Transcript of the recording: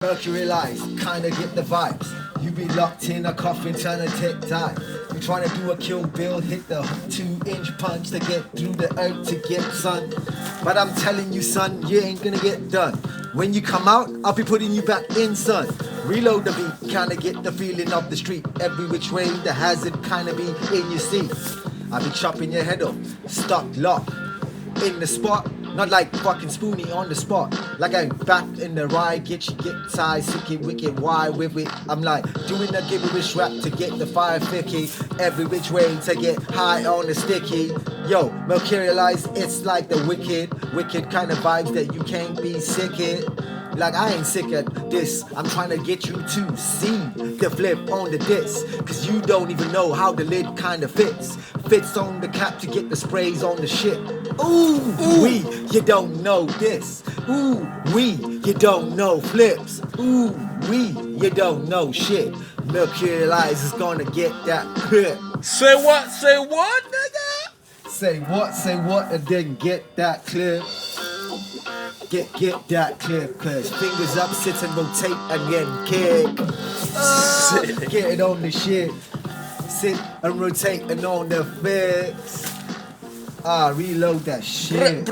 Mercury lies, kinda get the vibes. You be locked in a coffin, trying to take time. You trying to do a Kill Bill, hit the 2-inch punch to get through the earth to get sun. But I'm telling you, son, you ain't gonna get done. When you come out, I'll be putting you back in, son. Reload the beat, kinda get the feeling of the street. Every which way, the hazard kinda be in your seat. I'll be chopping your head off, stuck, locked in the spot. Not like fucking Spoonie on the spot. Like I'm back in the ride, get tired, sick it, wicked, why with it? I'm like doing a gibberish rap to get the fire thicky. Every which way to get high on the sticky. Yo, Mercurialize, it's like the wicked kind of vibes that you can't be sick it. Like I ain't sick of this, I'm trying to get you to see the flip on the disc. Cause you don't even know how the lid kinda fits. Fits on the cap to get the sprays on the shit. Ooh, wee, you don't know this. Ooh, wee, you don't know flips. Ooh, wee, you don't know shit. Mercurialize is gonna get that grip. Say what, nigga? Say what, and then get that clip. Get that clip, cause fingers up, sit and rotate and then kick. Get it on the shit. Sit and rotate and on the fix. Reload that shit.